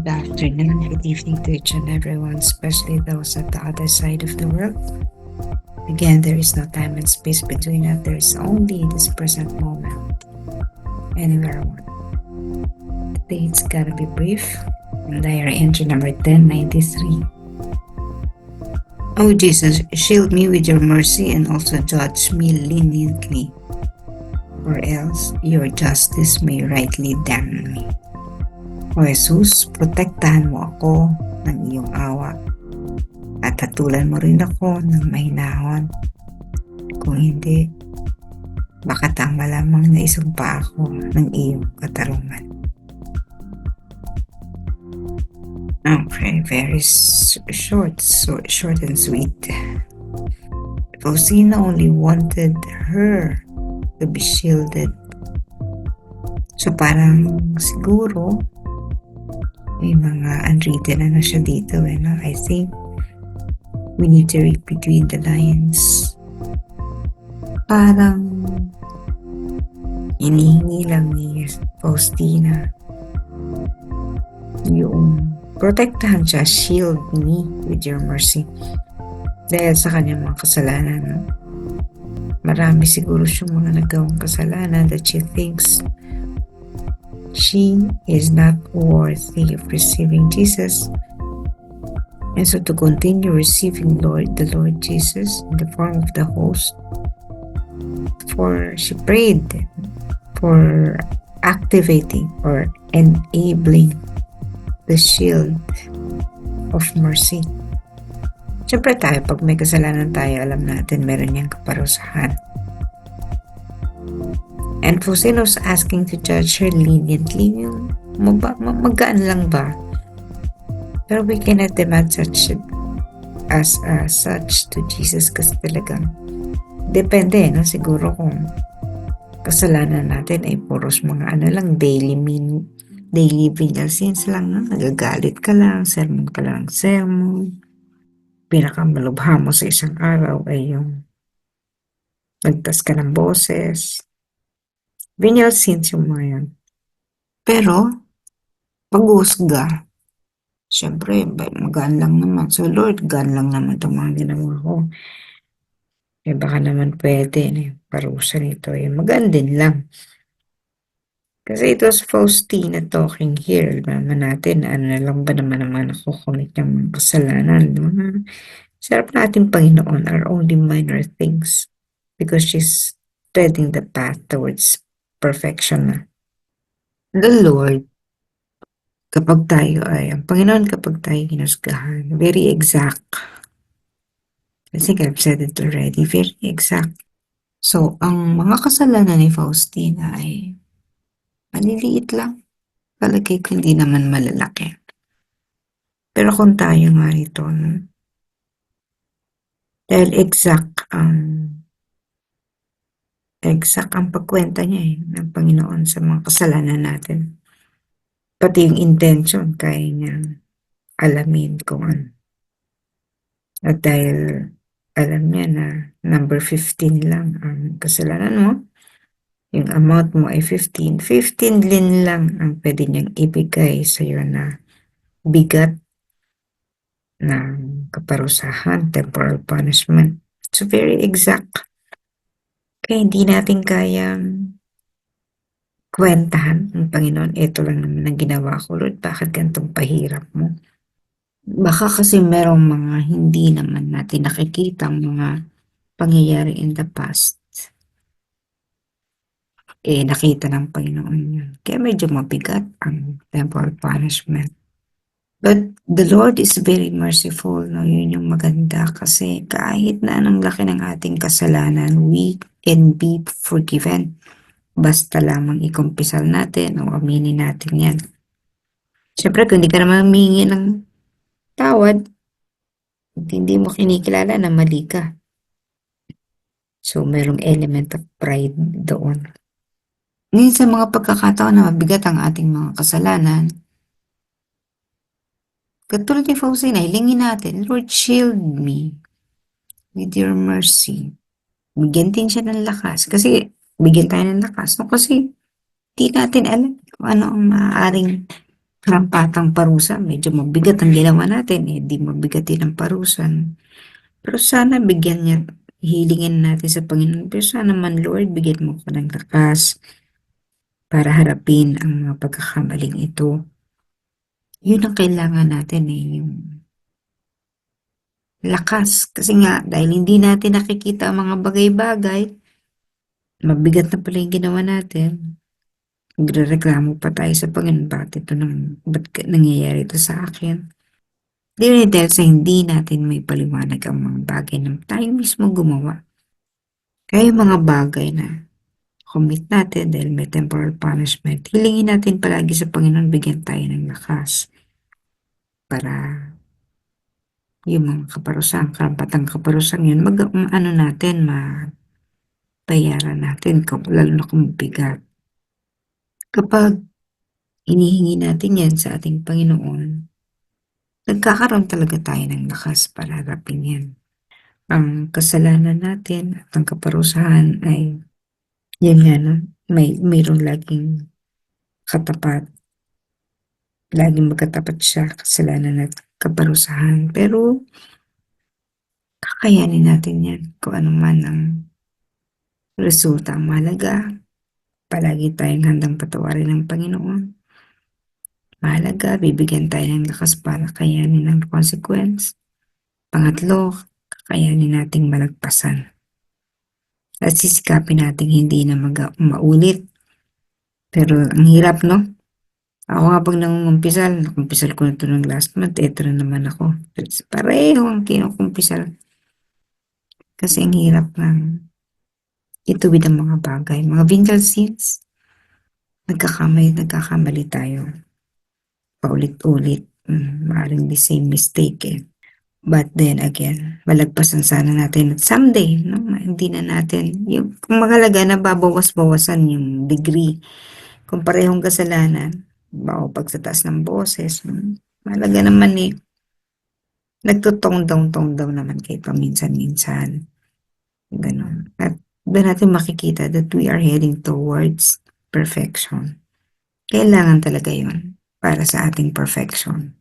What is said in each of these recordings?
Good afternoon, good evening to each and everyone, especially those at the other side of the world. Again, there is no time and space between us, there is only this present moment, anywhere one. Today it's gonna be brief, and diary entry number 1093. Oh Jesus, shield me with your mercy and also judge me leniently, or else your justice may rightly damn me. O Jesus, protektahan mo ako ng iyong awa at hatulan mo rin ako ng mahinahon. Kung hindi, baka tama lamang na isumpa ako ng iyong katarungan. Okay, very short and sweet. Faustina only wanted her to be shielded. So parang siguro may mga unwritten na siya dito. No? I think we need to read between the lines. Parang inihingi lang ni Faustina yung protektahan siya, shield me with your mercy. Dahil sa kanyang mga kasalanan. No? Marami siguro siyang mga nagawang kasalanan that she thinks she is not worthy of receiving Jesus. And so to continue receiving the Lord Jesus in the form of the host, she prayed for activating or enabling the shield of mercy. Siyempre tayo, pag may kasalanan tayo, alam natin meron niyang kaparusahan. And Faustina's asking to judge her leniently, yung magaan lang ba? Pero we cannot demand such to Jesus kasi talagang depende, no? Siguro kung kasalanan natin ay puros mga daily venial sins lang, no? Nagagalit ka lang, sermon ka lang, sermon. Pinakamalubha mo sa isang araw ay yung nagtas ka ng boses. Venial sins yung mga yan. Pero, pag-uusga, syempre, magaan lang naman. So, Lord, gaan lang naman itong mga ginawa ko. Eh, baka naman pwede, parusa nito. Eh, magaan din lang. Kasi it was Faustina talking here. Naman natin, ano na lang ba naman nakukunit yung mga kasalanan. Sarap natin, Panginoon, are only minor things. Because she's treading the path towards perfection na. The Lord, kapag tayo ang Panginoon kapag tayo hinusgahan, very exact. I think I've said it already, very exact. So, ang mga kasalanan ni Faustina ay maliliit lang. Palagay ko hindi naman malalaki. Pero kung tayo nga rito, no? Dahil exact ang pagkwenta niya ng Panginoon sa mga kasalanan natin. Pati yung intention, kaya niyang alamin kung ano. At dahil alam niya na number 15 lang ang kasalanan mo, yung amount mo ay 15 din lang ang pwede niyang ibigay sa iyo na bigat ng kaparusahan, temporal punishment. So very exact. Kaya hindi natin kayang kwentahan ng Panginoon, ito lang naman ang ginawa ko, Lord, bakit ganitong pahirap mo? Baka kasi merong mga hindi naman natin nakikita mga pangyayari in the past. Nakita ng Panginoon yun. Kaya medyo mabigat ang temporal punishment. But the Lord is very merciful. No? Yun yung maganda kasi kahit na anong laki ng ating kasalanan, we can be forgiven. Basta lamang ikumpisal natin o aminin natin yan. Siyempre, kung hindi ka naman humingi ng tawad, hindi mo kinikilala na mali ka. So, merong element of pride doon. Ngayon sa mga pagkakataon na mabigat ang ating mga kasalanan, katulad ni Faustina, hilingin natin, Lord, shield me with your mercy. Bigyan din siya ng lakas. Kasi, bigyan tayo ng lakas. No? Kasi, di natin alam kung ano ang maaaring karampatang parusa, medyo mabigat ang ginawa natin, eh, di mabigat din ang parusan. Pero sana bigyan niya, hilingin natin sa Panginoon, pero sana man Lord, bigyan mo ko ng lakas para harapin ang mga pagkakamaling ito. Yun ang kailangan natin eh, yung lakas. Kasi nga, dahil hindi natin nakikita ang mga bagay-bagay, mabigat na pala yung ginawa natin. Nagrereklamo pa tayo sa Panginoon, ba't nangyayari ito sa akin? Dahil sa hindi natin may paliwanag ang mga bagay na tayo mismo gumawa. Kaya yung mga bagay na commit natin dahil may temporal punishment, hilingin natin palagi sa Panginoon, bigyan tayo ng lakas para yung mga kaparusahan, karapatang kaparusahan yun, ano natin, mabayaran natin, lalo na kung mabigat. Kapag hinihingi natin yan sa ating Panginoon, nagkakaroon talaga tayo ng lakas para harapin yan. Ang kasalanan natin at ang kaparusahan ay, yan nga, no? Mayroong laging katapat, laging magkatapat siya, kasalanan at kaparusahan. Pero, kakayanin natin yan kung ano man ang resulta. Ang mahalaga, palagi tayong handang patawarin ng Panginoon. Mahalaga, bibigyan tayo ng lakas para kayanin ang consequence. Pangatlo, kakayanin nating malagpasan. At sisikapin natin hindi na maulit. Pero ang hirap, no? Ako nga pag nakumpisal ko na ito ng last month, eto na naman ako. Pareho ang kinukumpisal. Kasi ang hirap ng ituwid ang mga bagay. Mga venial sins, nagkakamali tayo. Paulit-ulit. Maaaring the same mistake eh. But then again, malagpasan sana natin at someday, no? Hindi na natin, yung mahalaga na babawas-bawasan yung degree. Kung parehong kasalanan, bawa pag sa taas ng boses, mahalaga naman eh, nagtutong down naman kayo paminsan-minsan. Ganun. At doon natin makikita that we are heading towards perfection. Kailangan talaga yun para sa ating perfection.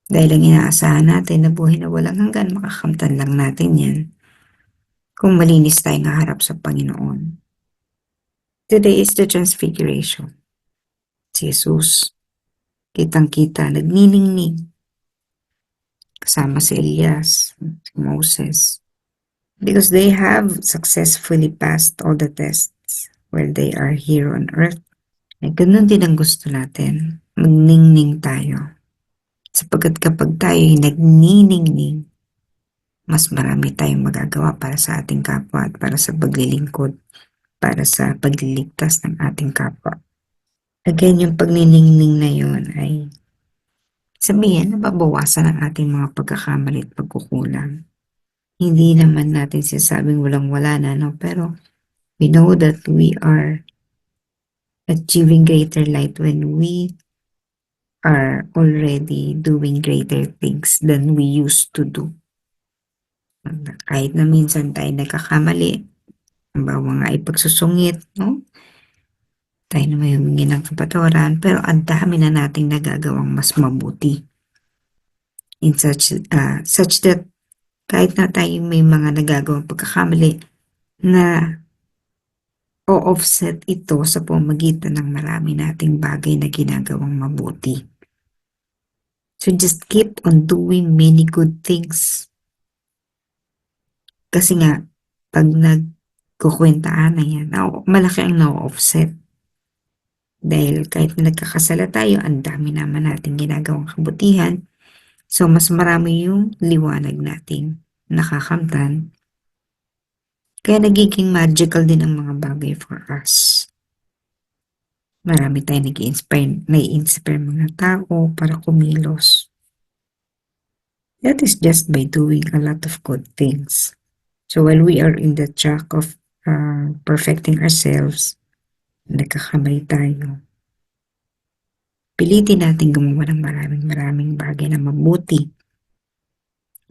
Dahil ang inaasahan natin na buhay na walang hanggan, makakamtan lang natin yan kung malinis tayong haharap sa Panginoon. Today is the Transfiguration. Si Jesus, kitang-kita, nagniningning kasama si Elias, si Moses, because they have successfully passed all the tests while they are here on earth. Ganun din ang gusto natin, magningning tayo. Sapagkat kapag tayo'y nagniningning, mas marami tayong magagawa para sa ating kapwa at para sa paglilingkod, para sa pagliligtas ng ating kapwa. Again, yung pagniningning na yun ay sabihin na babawasan ang ating mga pagkakamali at pagkukulang. Hindi naman natin sinasabing walang-wala na, no? Pero we know that we are achieving greater light when we are already doing greater things than we used to do. Kahit na minsan tayo nagkakamali, halimbawa nga ay pagsusungit, no? Tayo na may humingi ng kapatawaran, pero ang dami na nating nagagawang mas mabuti. In such that kahit na tayo may mga nagagawang pagkakamali na o-offset ito sa pamamagitan ng marami nating bagay na ginagawang mabuti. So just keep on doing many good things. Kasi nga, pag nagkukwentaan na yan, malaki ang na-offset. Dahil kahit na nagkakasala tayo, ang dami naman nating ginagawang kabutihan. So mas marami yung liwanag nating nakakamtan. Kaya nagiging magical din ang mga bagay for us. Marami tayong nai-inspire mga tao para kumilos. That is just by doing a lot of good things. So while we are in the track of perfecting ourselves, nagkakamali tayo. Pilitin natin gumawa ng maraming bagay na mabuti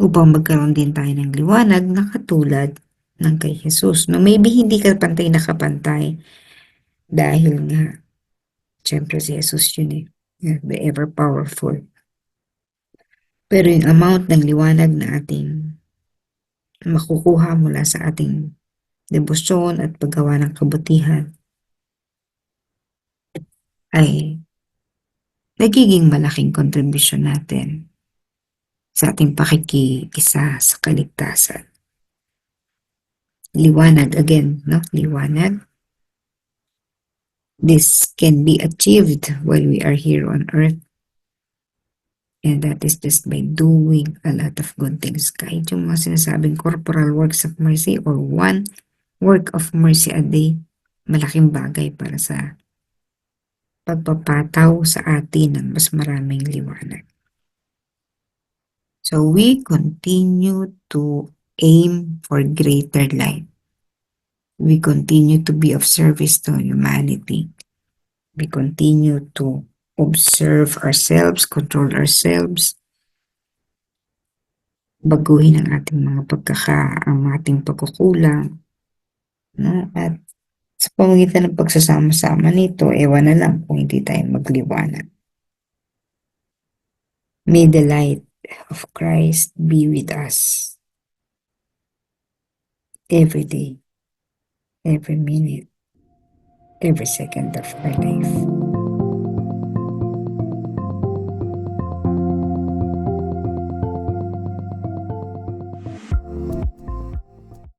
upang magkaroon din tayo ng liwanag na katulad ng kay Jesus. No, maybe hindi ka nakapantay dahil nga, syempre si Jesus yun eh. the ever-powerful. Pero yung amount ng liwanag na ating makukuha mula sa ating debosyon at paggawa ng kabutihan ay nagiging malaking kontribusyon natin sa ating pakikiisa sa kaligtasan. Liwanag again, no? Liwanag. This can be achieved while we are here on earth. And that is just by doing a lot of good things. Kahit yung mga sinasabing corporal works of mercy or one work of mercy a day, malaking bagay para sa pagpapataw sa atin ng mas maraming liwanag. So we continue to aim for greater light. We continue to be of service to humanity. We continue to observe ourselves, control ourselves, baguhin ang ating mga ang ating pagkukulang, no? At sa pamamagitan ng pagsasama-sama nito, ewan na lang kung hindi tayo magliwanag. May the light of Christ be with us every day, every minute, every second of our life.